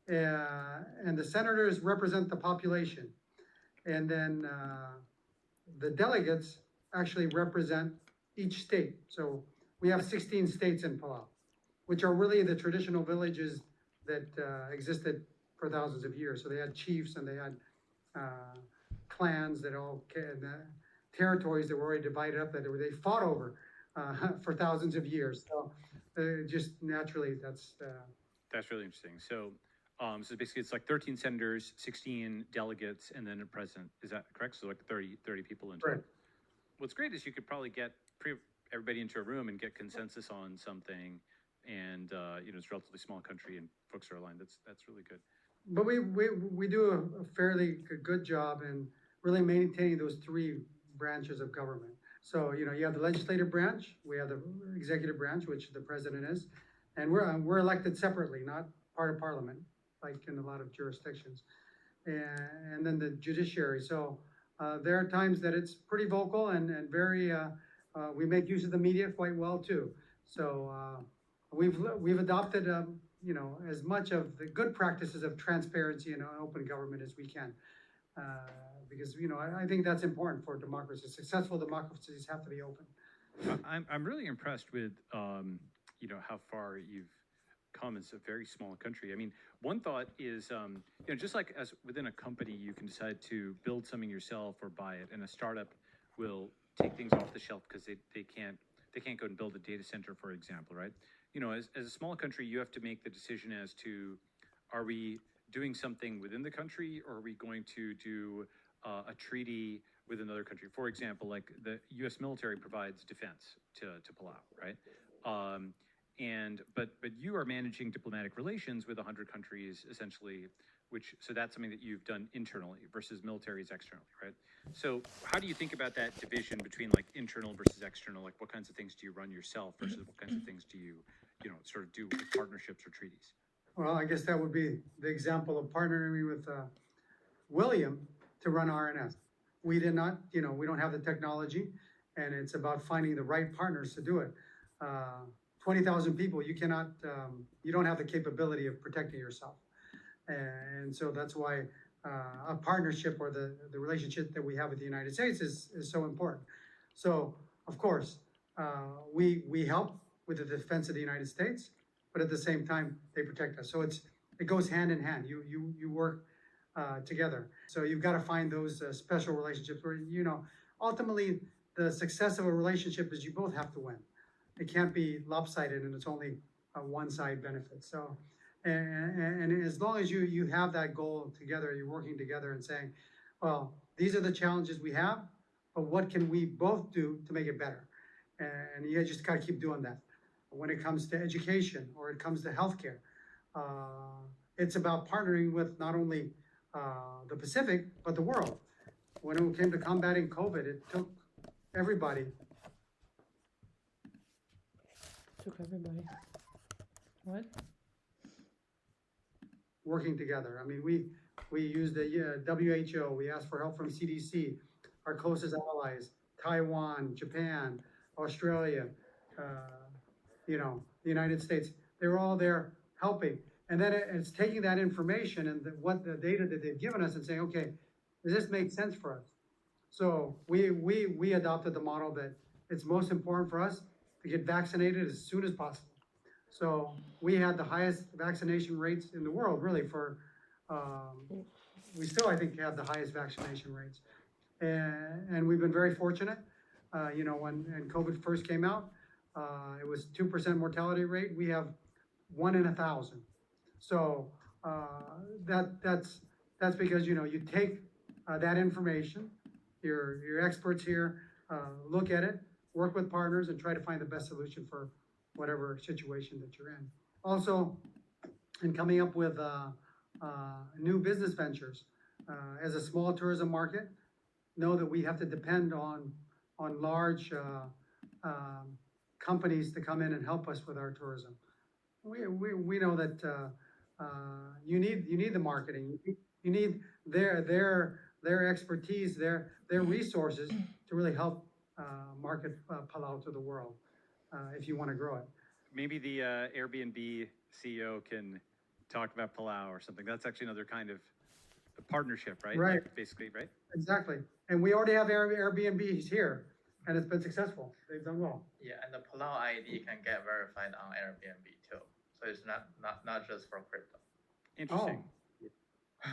and the senators represent the population. And then the delegates actually represent each state. So we have 16 states in Palau, which are really the traditional villages that existed for thousands of years. So they had chiefs and they had clans that all territories that were already divided up that they fought over for thousands of years. So just naturally, That's really interesting. So basically, it's like 13 senators, 16 delegates, and then a president. Is that correct? So like 30 people in total. correct. What's great is you could probably get everybody into a room and get consensus on something, and it's a relatively small country and folks are aligned. That's really good. But we do a fairly good job in really maintaining those three branches of government. So, you have the legislative branch, we have the executive branch, which the president is, and we're elected separately, not part of parliament, like in a lot of jurisdictions. And then the judiciary. So there are times that it's pretty vocal and very, we make use of the media quite well too. So we've adopted, as much of the good practices of transparency and open government as we can. Because, I think that's important for democracy. Successful democracies have to be open. I'm really impressed with how far you've come. It's a very small country. I mean, one thought is just like as within a company, you can decide to build something yourself or buy it, and a startup will take things off the shelf because they can't go and build a data center, for example, right? As a small country, you have to make the decision as to, are we doing something within the country, or are we going to do a treaty with another country? For example, like the U.S. military provides defense to Palau, right? But you are managing diplomatic relations with 100 countries essentially, so that's something that you've done internally versus military is externally, right? So how do you think about that division between like internal versus external? Like what kinds of things do you run yourself versus what kinds of things do you sort of do with partnerships or treaties? Well, I guess that would be the example of partnering with William to run RNS. We did not, we don't have the technology, and it's about finding the right partners to do it. 20,000 people, you cannot, you don't have the capability of protecting yourself. And so that's why a partnership or the relationship that we have with the United States is so important. So, of course, we help with the defense of the United States, but at the same time, they protect us. So it goes hand in hand. You work together. So you've got to find those special relationships where, ultimately the success of a relationship is you both have to win. It can't be lopsided and it's only a one side benefit. So, and as long as you have that goal together, you're working together and saying, well, these are the challenges we have, but what can we both do to make it better? And you just got to keep doing that. When it comes to education or it comes to healthcare, it's about partnering with not only the Pacific, but the world. When it came to combating COVID, it took everybody. What? Working together. I mean, we used the WHO. We asked for help from CDC, our closest allies, Taiwan, Japan, Australia, the United States. They were all there helping. And then it's taking that information and what the data that they've given us and saying, okay, does this make sense for us? So we adopted the model that it's most important for us to get vaccinated as soon as possible. So we had the highest vaccination rates in the world, really, we still, I think, have the highest vaccination rates. And we've been very fortunate. When COVID first came out, it was 2% mortality rate. We have 1 in 1,000. So that's because, you take that information, your experts here look at it, work with partners, and try to find the best solution for whatever situation that you're in. Also, in coming up with new business ventures. As a small tourism market, know that we have to depend on large companies to come in and help us with our tourism. We know that you need the marketing. You need their expertise, their resources to really help market Palau to the world if you want to grow it. Maybe the Airbnb CEO can talk about Palau or something. That's actually another kind of a partnership, right? Right. Like, basically, right? Exactly. And we already have Airbnbs here, and it's been successful. They've done well. Yeah, and the Palau ID can get verified on Airbnb too. So it's not just for crypto. Interesting. Oh.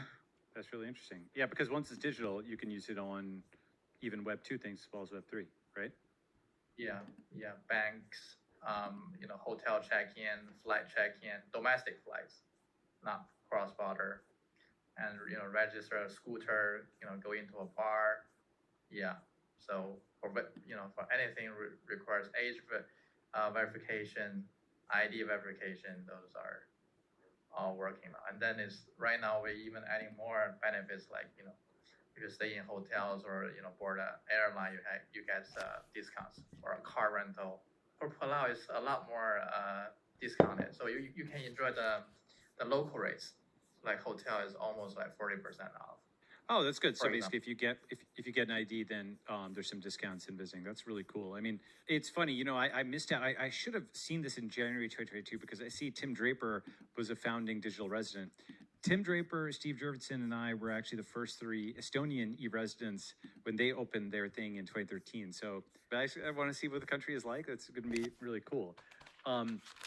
That's really interesting. Yeah, because once it's digital, you can use it on even Web 2 things as well as Web 3, right? Yeah, banks, hotel check-in, flight check-in, domestic flights, not cross-border, and register a scooter, go into a bar. Yeah, so for anything requires age verification, ID verification, those are all working now. And then right now we're even adding more benefits like if you stay in hotels or board an airline, you get discounts, or a car rental. For Palau, it's a lot more discounted, so you can enjoy the local rates. Like hotel is almost like 40% off. Oh, that's good. So For basically, if you get an ID, then there's some discounts in visiting. That's really cool. I mean, it's funny. I missed out. I should have seen this in January 2022 because I see Tim Draper was a founding digital resident. Tim Draper, Steve Jurvetson, and I were actually the first 3 Estonian e-residents when they opened their thing in 2013. So I want to see what the country is like. That's going to be really cool. So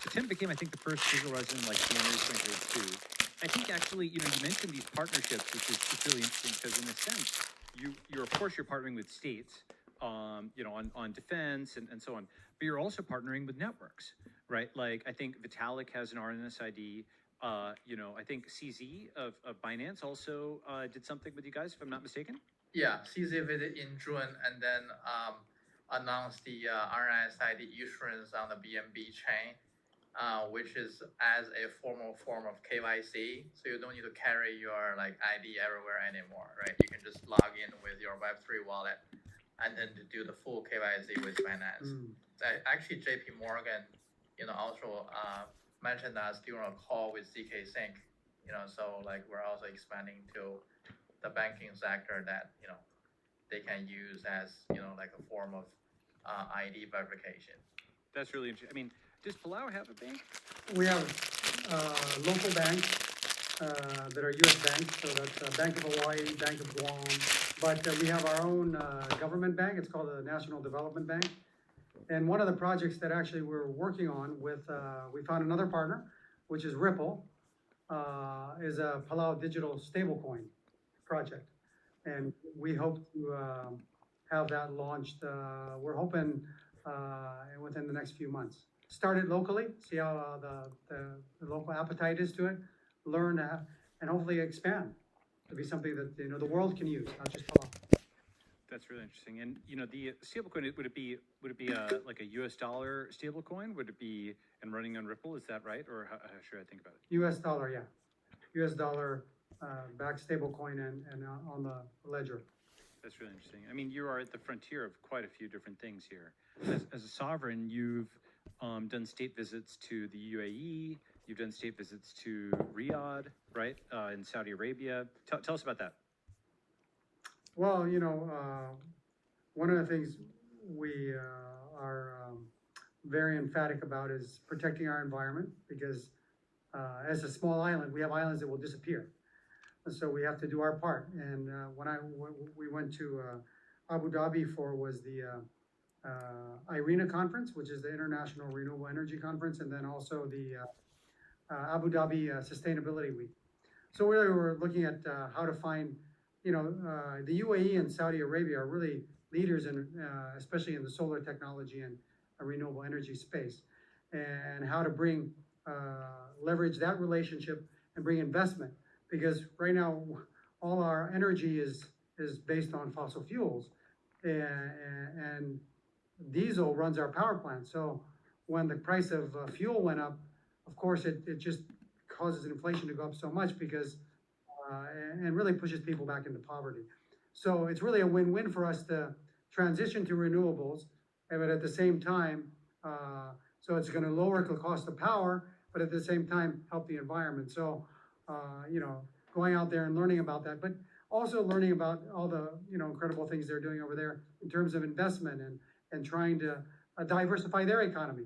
Tim became, I think, the first digital resident like January 2022. I think actually, you mentioned these partnerships, which is really interesting because in a sense, you're of course you're partnering with states, on defense and so on, but you're also partnering with networks, right? Like I think Vitalik has an RNSID. I think CZ of Binance also did something with you guys, if I'm not mistaken. Yeah, CZ visit in June, and then announced the RNSID issuance on the BNB chain. Which is as a formal form of KYC, so you don't need to carry your ID everywhere anymore, right? You can just log in with your Web3 wallet, and then to do the full KYC with Binance. Actually, JP Morgan, also mentioned us during a call with ZK Sync. So we're also expanding to the banking sector that they can use as like a form of ID verification. That's really interesting. I mean, does Palau have a bank? We have local banks that are U.S. banks, so that's Bank of Hawaii, Bank of Guam. But we have our own government bank. It's called the National Development Bank. And one of the projects that actually we're working on with, we found another partner, which is Ripple, is a Palau digital stablecoin project. And we hope to have that launched, we're hoping within the next few months. Start it locally, see how the local appetite is to it, learn and hopefully expand to be something that the world can use, not just Palau. That's really interesting. And the stablecoin, would it be like a US dollar stablecoin? Would it be and running on Ripple? Is that right, or how should I think about it? US dollar, yeah, US dollar backed stablecoin and on the ledger. That's really interesting. I mean, you are at the frontier of quite a few different things here. As a sovereign, you've done state visits to the UAE. You've done state visits to Riyadh, right, in Saudi Arabia. Tell us about that. Well, one of the things we are very emphatic about is protecting our environment, because as a small island, we have islands that will disappear. And so we have to do our part. And when we went to Abu Dhabi was the IRENA conference, which is the International Renewable Energy Conference, and then also the Abu Dhabi Sustainability Week. So really we're looking at how to find, the UAE and Saudi Arabia are really leaders in, especially in the solar technology and renewable energy space, and how to bring, leverage that relationship and bring investment, because right now all our energy is based on fossil fuels, and diesel runs our power plant. So when the price of fuel went up, of course, it just causes inflation to go up so much, because and really pushes people back into poverty. So it's really a win-win for us to transition to renewables, but at the same time, so it's going to lower the cost of power, but at the same time help the environment. So going out there and learning about that, but also learning about all the incredible things they're doing over there in terms of investment and trying to diversify their economy.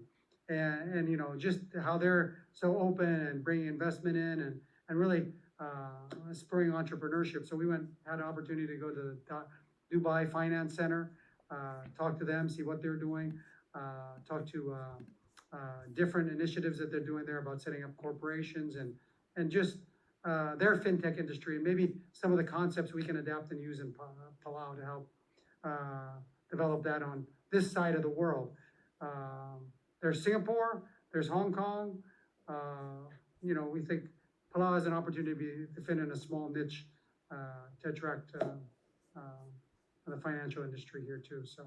and, you know, just how they're so open and bringing investment in and really, spurring entrepreneurship. So we had an opportunity to go to the Dubai Finance Center, talk to them, see what they're doing, talk to, different initiatives that they're doing there about setting up corporations and just, their fintech industry, and maybe some of the concepts we can adapt and use in Palau to help, develop that on this side of the world. There's Singapore, there's Hong Kong, you know, we think Palau has an opportunity to fit in a small niche, to attract, the financial industry here too, so.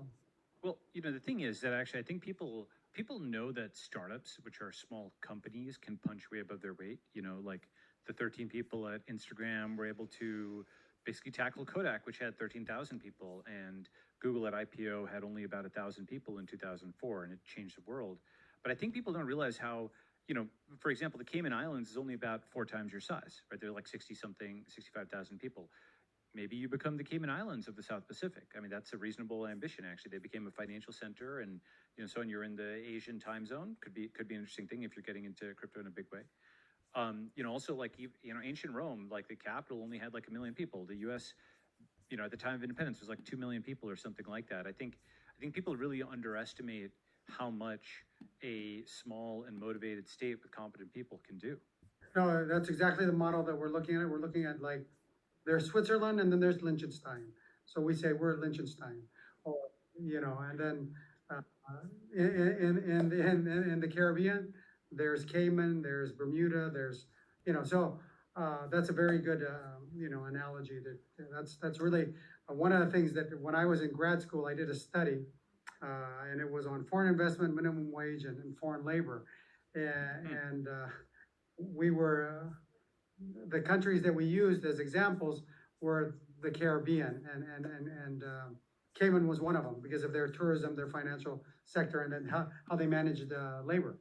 Well, you know, the thing is that actually I think people know that startups, which are small companies, can punch way above their weight. You know, like the 13 people at Instagram were able to basically tackle Kodak, which had 13,000 people, and Google at IPO had only about 1,000 people in 2004, and it changed the world. But I think people don't realize how, you know, for example, the Cayman Islands is only about 4 times your size, right? They're like 65,000 people. Maybe you become the Cayman Islands of the South Pacific. I mean, that's a reasonable ambition, actually. They became a financial center, and, you know, so when you're in the Asian time zone, could be an interesting thing if you're getting into crypto in a big way. You know, also like, you know, ancient Rome, like the capital only had like 1 million people. The U.S., you know, at the time of independence was like 2 million people or something like that. I think people really underestimate how much a small and motivated state with competent people can do. No, that's exactly the model that we're looking at. We're looking at, like, there's Switzerland and then there's Liechtenstein. So we say we're Liechtenstein, or, you know, and then, in the Caribbean, there's Cayman, there's Bermuda, there's, you know, so, that's a very good, you know, analogy that's really, one of the things that when I was in grad school, I did a study, and it was on foreign investment, minimum wage, and foreign labor. And we were, the countries that we used as examples were the Caribbean, and Cayman was one of them because of their tourism, their financial sector, and then how they managed labor.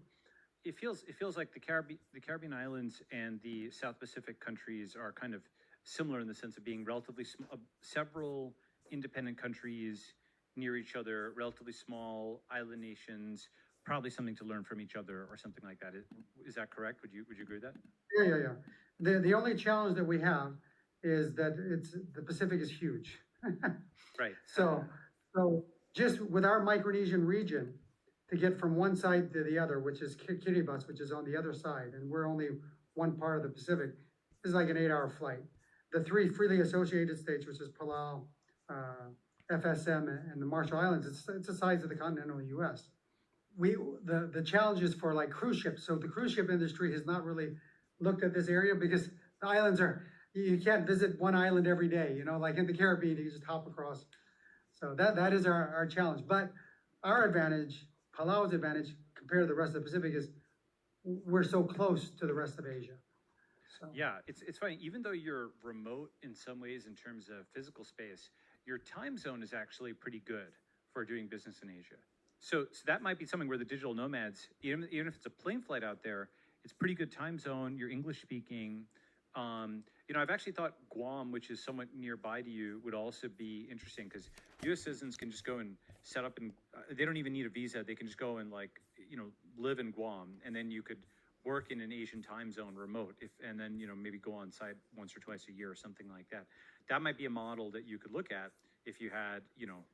It feels like the Caribbean islands and the South Pacific countries are kind of similar in the sense of being relatively several independent countries near each other, relatively small island nations, probably something to learn from each other or something like that. Is that correct? Would you agree with that? Yeah. The only challenge that we have is that the Pacific is huge. Right. So just with our Micronesian region, to get from one side to the other, which is Kiribati, which is on the other side, and we're only one part of the Pacific, is like an 8-hour flight. The 3 freely associated states, which is Palau, FSM, and the Marshall Islands, it's the size of the continental US. The challenges for like cruise ships, so the cruise ship industry has not really looked at this area because the islands you can't visit one island every day, you know, like in the Caribbean, you just hop across. So that is our challenge. But our advantage, Palau's advantage compared to the rest of the Pacific, is we're so close to the rest of Asia. So. Yeah, it's funny. Even though you're remote in some ways in terms of physical space, your time zone is actually pretty good for doing business in Asia. So that might be something where the digital nomads, even if it's a plane flight out there, it's pretty good time zone. You're English speaking. You know, I've actually thought Guam, which is somewhat nearby to you, would also be interesting because U.S. citizens can just go and set up, and they don't even need a visa. They can just go and, like, you know, live in Guam, and then you could work in an Asian time zone remote, and then, you know, maybe go on site once or twice a year or something like that. That might be a model that you could look at if you had, you know,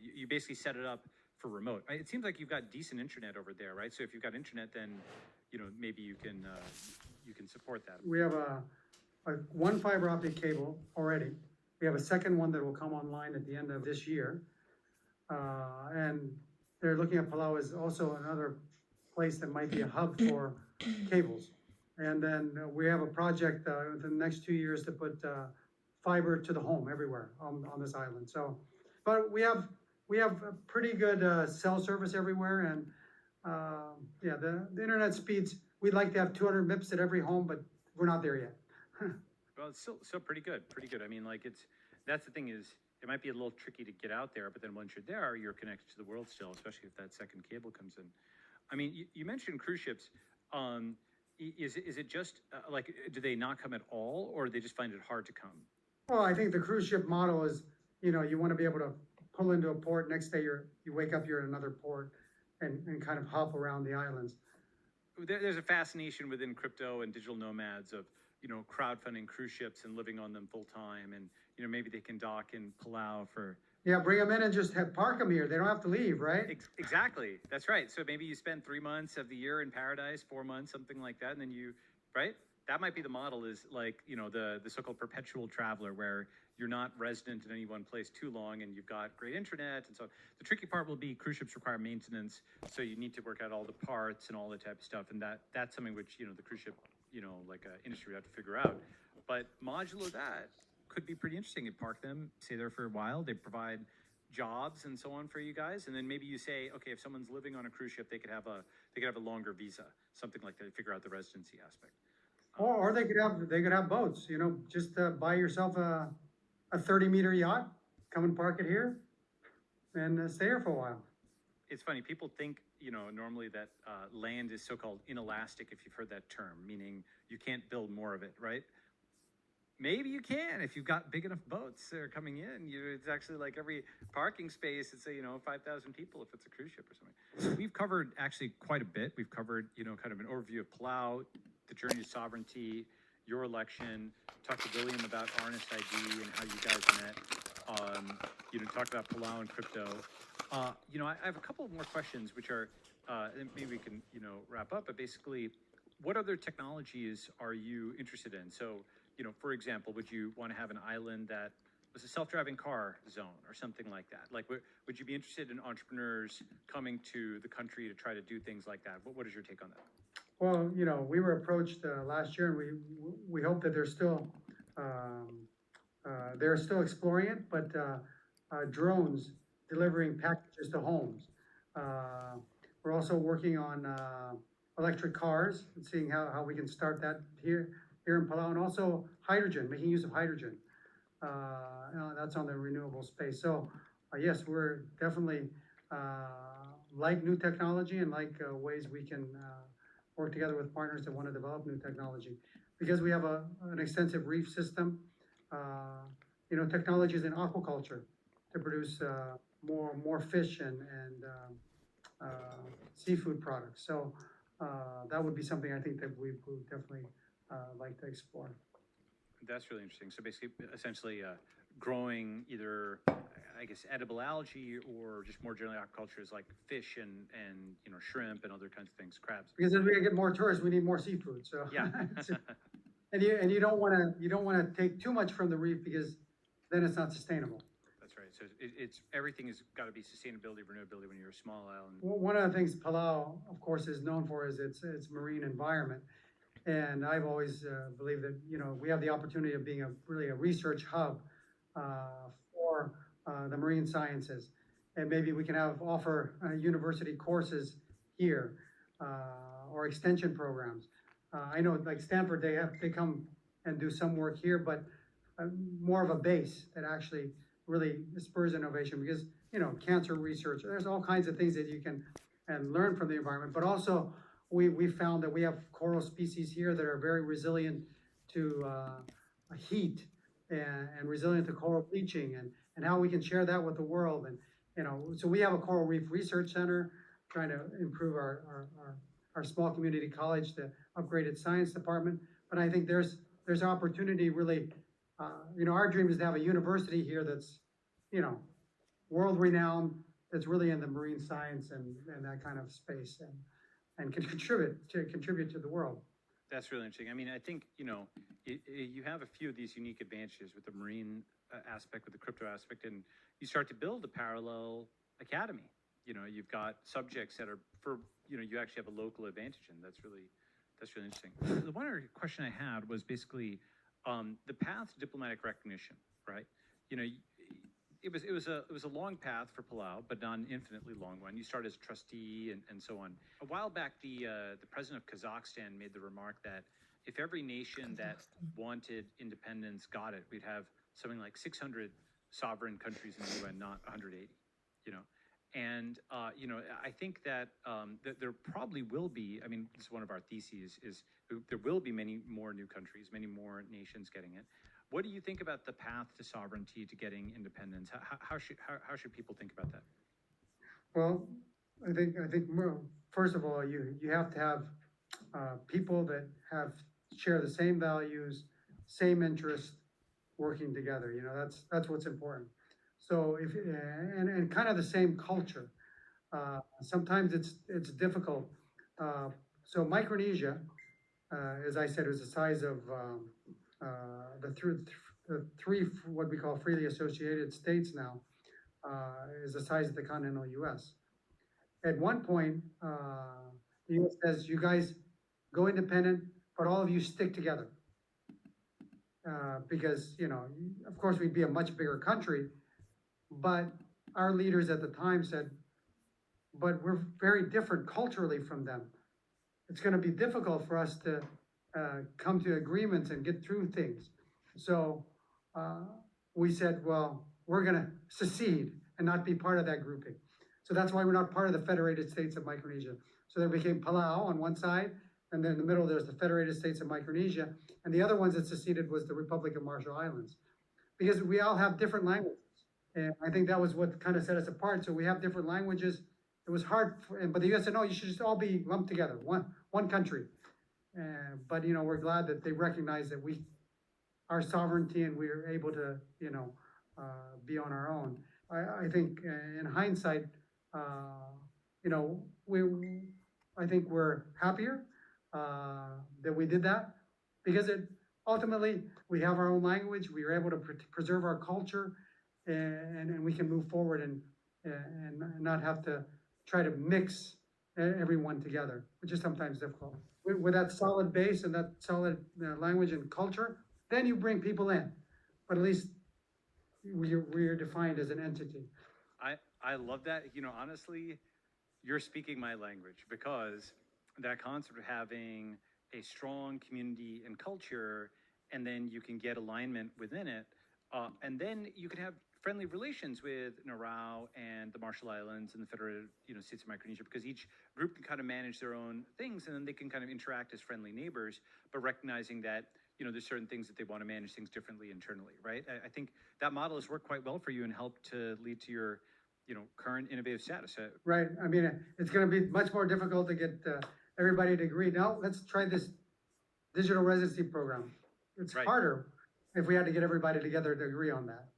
you basically set it up for remote. It seems like you've got decent internet over there, right? So if you've got internet, then, you know, maybe you can support that. We have one fiber optic cable already. We have a second one that will come online at the end of this year. And they're looking at Palau as also another place that might be a hub for cables. And then we have a project within the next 2 years to put fiber to the home everywhere on this island. So, but we have a pretty good cell service everywhere, and yeah, the internet speeds, we'd like to have 200 Mbps at every home, but we're not there yet. Well, it's still pretty good. I mean, like, that's the thing is, it might be a little tricky to get out there, but then once you're there, you're connected to the world still, especially if that second cable comes in. I mean, you mentioned cruise ships. Is it just like, do they not come at all, or they just find it hard to come? Well, I think the cruise ship model is, you know, you want to be able to pull into a port, next day you wake up, you're in another port. and kind of hop around the islands. There's a fascination within crypto and digital nomads of, crowdfunding cruise ships and living on them full time. And, maybe they can dock in Palau for. Yeah, bring them in and just park them here. They don't have to leave, right? Exactly. That's right. So maybe you spend 3 months of the year in paradise, 4 months, something like that. And then right? That might be the model, is like, the so-called perpetual traveler, where you're not resident in any one place too long and you've got great internet. And so the tricky part will be cruise ships require maintenance. So you need to work out all the parts and all the type of stuff. And that's something which, the cruise ship, industry would have to figure out. But modular that could be pretty interesting. You park them, stay there for a while. They provide jobs and so on for you guys. And then maybe you say, okay, if someone's living on a cruise ship, they could have a longer visa, something like that. Figure out the residency aspect. Or they could have boats, just buy yourself a 30-meter yacht, come and park it here and stay here for a while. It's funny, people think, normally that land is so-called inelastic, if you've heard that term, meaning you can't build more of it, right? Maybe you can if you've got big enough boats that are coming in. It's actually like every parking space, it's 5,000 people if it's a cruise ship or something. So we've covered actually quite a bit. We've covered, kind of an overview of Palau, the journey to sovereignty, your election, talked to William about RNSID and how you guys met, talked about Palau and crypto. I have a couple more questions, which are, and maybe we can, wrap up, but basically, what other technologies are you interested in? So, for example, would you want to have an island that was a self-driving car zone or something like that? Like, would you be interested in entrepreneurs coming to the country to try to do things like that? What is your take on that? Well, we were approached last year, and we hope that they're still exploring it, but drones delivering packages to homes. We're also working on electric cars and seeing how we can start that here in Palau, and also hydrogen, making use of hydrogen. That's on the renewable space. So yes, we're definitely like new technology and like ways we can work together with partners that want to develop new technology. Because we have an extensive reef system, technologies in aquaculture to produce more fish and seafood products. So that would be something I think that we would definitely like to explore. That's really interesting. So basically, essentially, growing either, I guess, edible algae or just more generally aquaculture is like fish and shrimp and other kinds of things, crabs. Because as we get more tourists, we need more seafood. So yeah. and you don't want to take too much from the reef, because then it's not sustainable. That's right. So it's everything has got to be sustainability, renewability when you're a small island. Well, one of the things Palau, of course, is known for is its marine environment. And I've always believed that, we have the opportunity of being really a research hub for the marine sciences. And maybe we can offer university courses here or extension programs. I know like Stanford, they come and do some work here, but more of a base that actually really spurs innovation, because, cancer research, there's all kinds of things that you can learn from the environment, but also we found that we have coral species here that are very resilient to heat and resilient to coral bleaching, and how we can share that with the world. And, so we have a coral reef research center trying to improve our small community college to upgrade its science department. But I think there's opportunity really, our dream is to have a university here that's, world renowned, that's really in the marine science and that kind of space, and can contribute to the world. That's really interesting. I mean, I think, you have a few of these unique advantages with the marine aspect, with the crypto aspect, and you start to build a parallel academy. You've got subjects that are you actually have a local advantage, and that's really interesting. The one other question I had was basically the path to diplomatic recognition, right? It was a long path for Palau, but not an infinitely long one. You started as a trustee and so on. A while back, the president of Kazakhstan made the remark that if every nation that wanted independence got it, we'd have something like 600 sovereign countries in the UN, not 180. And I think that there probably will be. I mean, this is one of our theses: is there will be many more new countries, many more nations getting it. What do you think about the path to sovereignty, to getting independence? How should people think about that? Well, First of all, you have to have, people that share the same values, same interests, working together, that's what's important. So and kind of the same culture. Sometimes it's difficult. Uh, so Micronesia, as I said, is the size of, the three, what we call freely associated states now, is the size of the continental US. At one point, the US says, you guys go independent, but all of you stick together. Because, of course, we'd be a much bigger country, but our leaders at the time said, but we're very different culturally from them. It's gonna be difficult for us to, come to agreements and get through things. So, we said, well, we're gonna secede and not be part of that grouping. So that's why we're not part of the Federated States of Micronesia. So there became Palau on one side, and then in the middle, there's the Federated States of Micronesia, and the other ones that seceded was the Republic of Marshall Islands. Because we all have different languages. And I think that was what kind of set us apart. So we have different languages. It was hard, but the US said, no, you should just all be lumped together, one country. But, we're glad that they recognize that our sovereignty, and we are able to, be on our own. I think, in hindsight, you know, we, I think we're happier, that we did that, because ultimately, we have our own language, we were able to preserve our culture, and we can move forward and not have to try to mix everyone together, which is sometimes difficult. With that solid base and that solid, language and culture, then you bring people in, but at least we're defined as an entity. I love that. Honestly, you're speaking my language, because that concept of having a strong community and culture, and then you can get alignment within it, and then you can have friendly relations with Nauru and the Marshall Islands and the Federated, States of Micronesia, because each group can kind of manage their own things, and then they can kind of interact as friendly neighbors, but recognizing that there's certain things that they want to manage things differently internally, right? I think that model has worked quite well for you and helped to lead to your current innovative status. Right, I mean, it's gonna be much more difficult to get, everybody to agree. Now, let's try this digital residency program. It's Right. harder if we had to get everybody together to agree on that.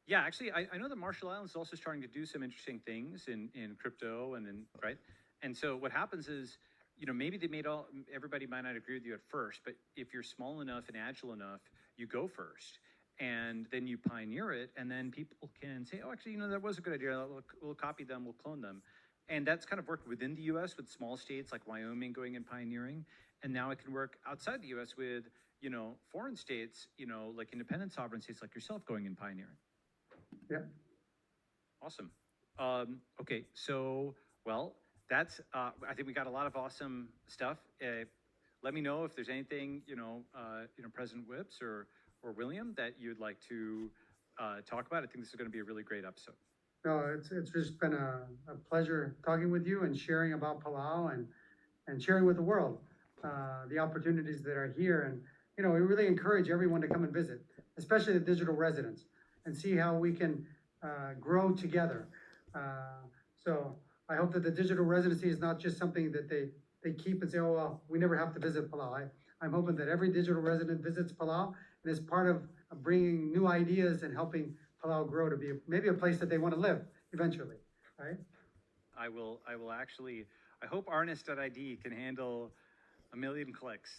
Yeah, actually, I know the Marshall Islands is also starting to do some interesting things in crypto right. And so what happens is, maybe everybody might not agree with you at first, but if you're small enough and agile enough, you go first, and then you pioneer it, and then people can say, oh, actually, that was a good idea. We'll copy them, we'll clone them. And that's kind of worked within the US with small states like Wyoming going and pioneering. And now it can work outside the US with, foreign states, like independent sovereign states like yourself going and pioneering. Yep. Awesome. Okay, so, well, that's, I think we got a lot of awesome stuff. Let me know if there's anything, President Whips or William, that you'd like to talk about. I think this is going to be a really great episode. No, it's just been a pleasure talking with you and sharing about Palau and sharing with the world, the opportunities that are here. And, we really encourage everyone to come and visit, especially the digital residents, and see how we can, grow together. So I hope that the digital residency is not just something that they keep and say, oh, well, we never have to visit Palau. I'm hoping that every digital resident visits Palau and is part of bringing new ideas and helping Palau grow to be maybe a place that they want to live eventually, right? I will actually, I hope Arnest.id can handle 1 million clicks,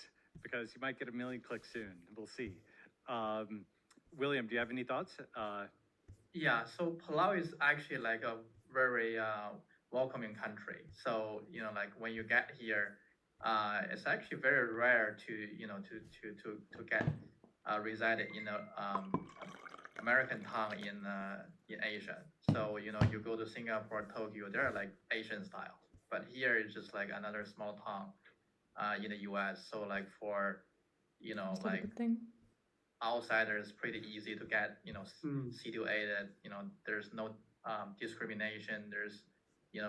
because you might get 1 million clicks soon. We'll see. William, do you have any thoughts? Yeah, so Palau is actually like a very welcoming country. So like when you get here, it's actually very rare to to get resided in a American town in Asia. So you go to Singapore, Tokyo, they're like Asian style, but here it's just like another small town in the U.S. So like for Is that a like good thing? outsiders, pretty easy to get situated. There's no discrimination. There's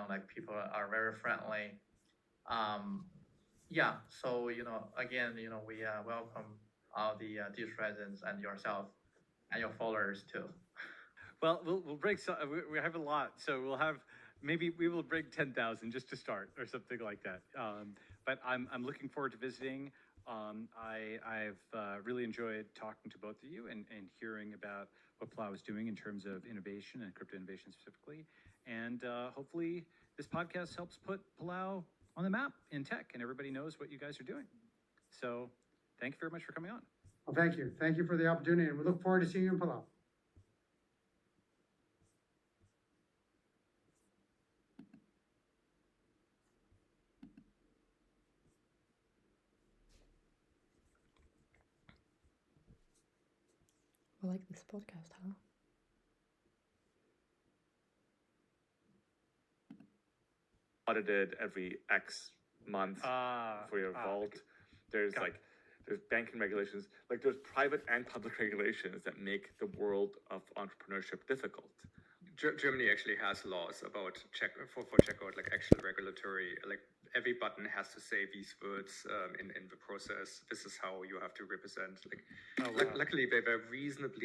like people are very friendly. Yeah, so again, we welcome all the district residents and yourself and your followers too. Well, we'll break. We have a lot, so we'll have maybe we will bring 10,000 just to start or something like that. But I'm looking forward to visiting. I've really enjoyed talking to both of you and hearing about what Palau is doing in terms of innovation and crypto innovation specifically. And hopefully this podcast helps put Palau on the map in tech and everybody knows what you guys are doing. So thank you very much for coming on. Well, thank you. Thank you for the opportunity, and we look forward to seeing you in Palau. I like this podcast, huh? Audited every X month for your vault. There's there's banking regulations, like there's private and public regulations that make the world of entrepreneurship difficult. Germany actually has laws about for checkout, like actual regulatory, like every button has to say these words in the process. This is how you have to represent. Luckily, they were reasonably